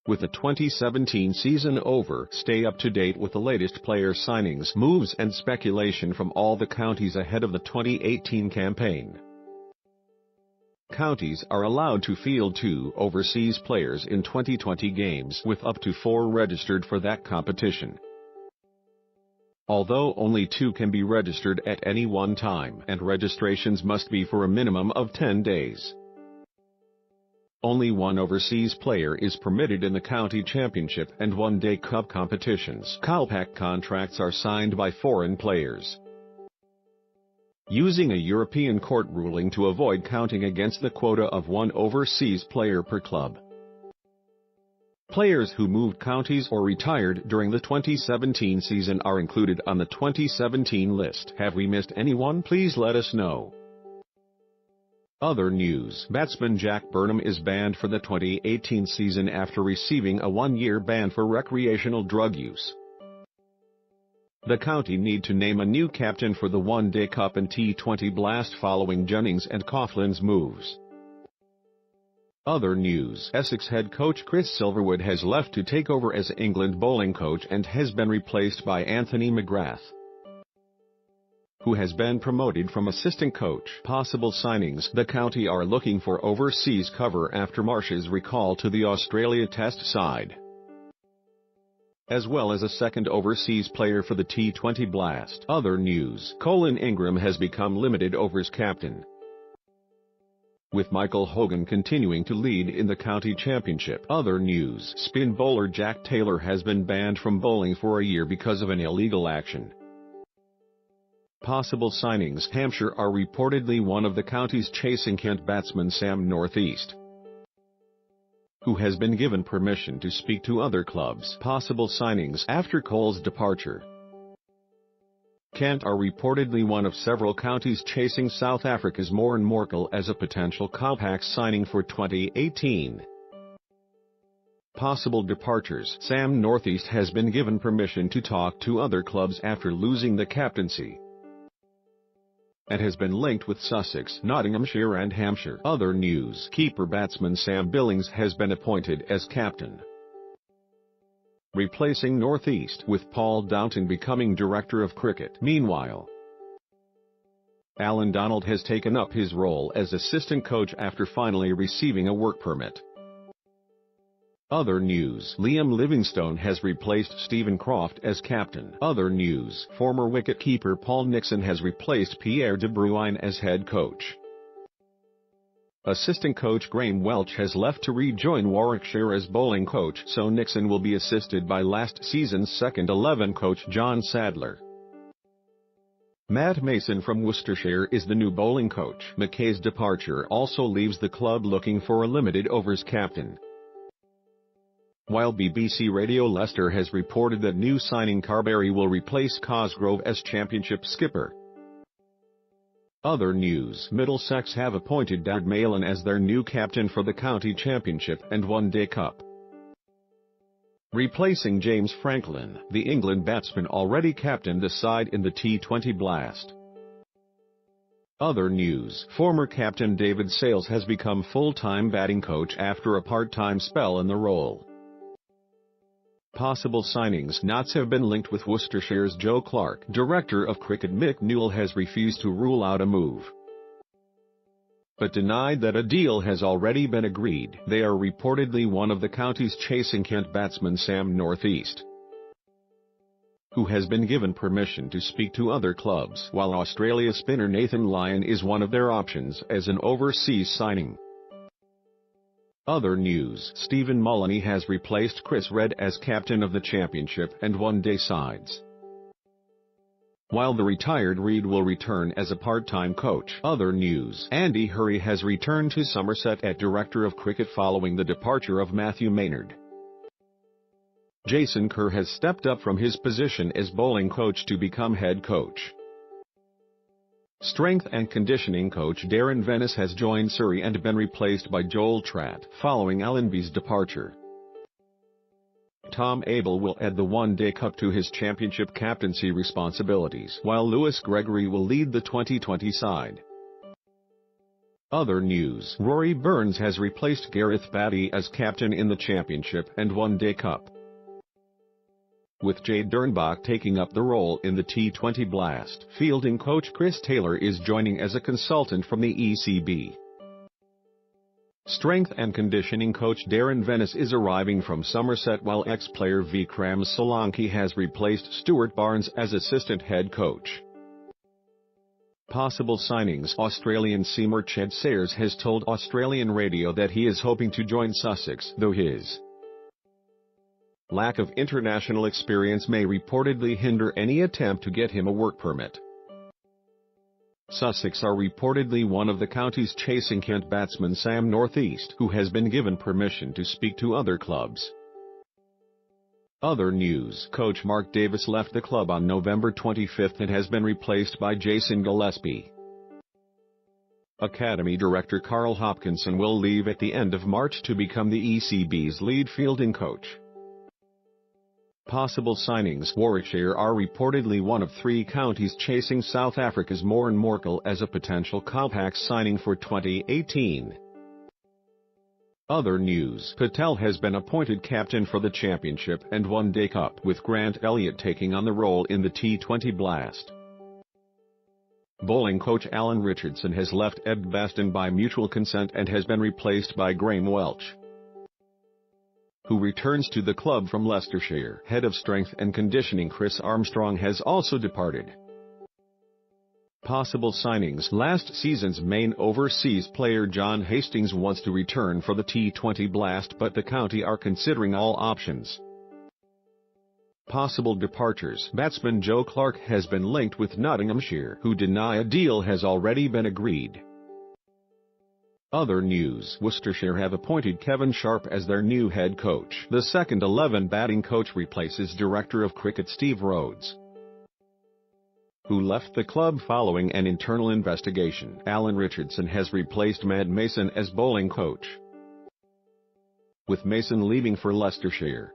With the 2017 season over, stay up to date with the latest player signings, moves and speculation from all the counties ahead of the 2018 campaign. Counties are allowed to field 2 overseas players in 2020 games, with up to 4 registered for that competition. Although only 2 can be registered at any one time, and registrations must be for a minimum of 10 days. Only 1 overseas player is permitted in the county championship and one-day cup competitions. CALPAC contracts are signed by foreign players, using a European court ruling to avoid counting against the quota of 1 overseas player per club. Players who moved counties or retired during the 2017 season are included on the 2017 list. Have we missed anyone? Please let us know. Other news. Batsman Jack Burnham is banned for the 2018 season after receiving a 1-year ban for recreational drug use. The county need to name a new captain for the One-Day Cup and T20 Blast following Jennings and Coughlin's moves. Other news. Essex head coach Chris Silverwood has left to take over as England bowling coach and has been replaced by Anthony McGrath, who has been promoted from assistant coach. Possible signings. The county are looking for overseas cover after Marsh's recall to the Australia Test side, as well as a second overseas player for the T20 Blast. Other news. Colin Ingram has become limited overs captain, with Michael Hogan continuing to lead in the county championship. Other news. Spin bowler Jack Taylor has been banned from bowling for a year because of an illegal action. Possible signings. Hampshire are reportedly one of the counties chasing Kent batsman Sam Northeast, who has been given permission to speak to other clubs. Possible signings. After Cole's departure, Kent are reportedly one of several counties chasing South Africa's Moran Morkel as a potential CALPAC signing for 2018. Possible departures. Sam Northeast has been given permission to talk to other clubs after losing the captaincy, and has been linked with Sussex, Nottinghamshire and Hampshire. Other news. Keeper batsman Sam Billings has been appointed as captain, replacing Northeast, with Paul Downton becoming director of cricket. Meanwhile, Alan Donald has taken up his role as assistant coach after finally receiving a work permit. Other news. Liam Livingstone has replaced Stephen Croft as captain. Other news. Former wicket-keeper Paul Nixon has replaced Pierre de Bruyne as head coach. Assistant coach Graham Welch has left to rejoin Warwickshire as bowling coach, so Nixon will be assisted by last season's second 11 coach John Sadler. Matt Mason from Worcestershire is the new bowling coach. McKay's departure also leaves the club looking for a limited overs captain, while BBC Radio Leicester has reported that new signing Carberry will replace Cosgrove as championship skipper. Other news. Middlesex have appointed Dad Malin as their new captain for the county championship and one-day cup, replacing James Franklin, the England batsman already captained the side in the T20 Blast. Other news. Former captain David Sales has become full-time batting coach after a part-time spell in the role. Possible signings. Notts have been linked with Worcestershire's Joe Clark. Director of cricket Mick Newell has refused to rule out a move, but denied that a deal has already been agreed. They are reportedly one of the counties chasing Kent batsman Sam Northeast, who has been given permission to speak to other clubs, while Australia spinner Nathan Lyon is one of their options as an overseas signing. Other news. Stephen Mullany has replaced Chris Redd as captain of the championship and one-day sides, while the retired Reid will return as a part-time coach. Other news. Andy Hurry has returned to Somerset at director of cricket following the departure of Matthew Maynard. Jason Kerr has stepped up from his position as bowling coach to become head coach. Strength and conditioning coach Darren Venice has joined Surrey and been replaced by Joel Tratt following Allenby's departure. Tom Abel will add the One-Day Cup to his championship captaincy responsibilities, while Lewis Gregory will lead the 2020 side. Other news: Rory Burns has replaced Gareth Batty as captain in the Championship and One Day Cup, with Jay Dernbach taking up the role in the T20 Blast. Fielding coach Chris Taylor is joining as a consultant from the ECB. Strength and conditioning coach Darren Venice is arriving from Somerset, while ex-player Vikram Solanki has replaced Stuart Barnes as assistant head coach. Possible signings: Australian seamer Ched Sayers has told Australian radio that he is hoping to join Sussex, though his lack of international experience may reportedly hinder any attempt to get him a work permit. Sussex are reportedly one of the counties chasing Kent batsman Sam Northeast, who has been given permission to speak to other clubs. Other news: coach Mark Davis left the club on November 25 and has been replaced by Jason Gillespie. Academy director Carl Hopkinson will leave at the end of March to become the ECB's lead fielding coach. Possible signings: Warwickshire are reportedly one of 3 counties chasing South Africa's Moran Morkel as a potential compact signing for 2018. Other news: Patel has been appointed captain for the Championship and One Day Cup, with Grant Elliott taking on the role in the T20 Blast. Bowling coach Alan Richardson has left Edgbaston by mutual consent and has been replaced by Graham Welch, who returns to the club from Leicestershire. Head of strength and conditioning Chris Armstrong has also departed. Possible signings: last season's main overseas player John Hastings wants to return for the T20 Blast, but the county are considering all options. Possible departures: batsman Joe Clark has been linked with Nottinghamshire, who deny a deal has already been agreed. Other news: Worcestershire have appointed Kevin Sharp as their new head coach. The second 11 batting coach replaces director of cricket Steve Rhodes, who left the club following an internal investigation. Alan Richardson has replaced Matt Mason as bowling coach, with Mason leaving for Leicestershire.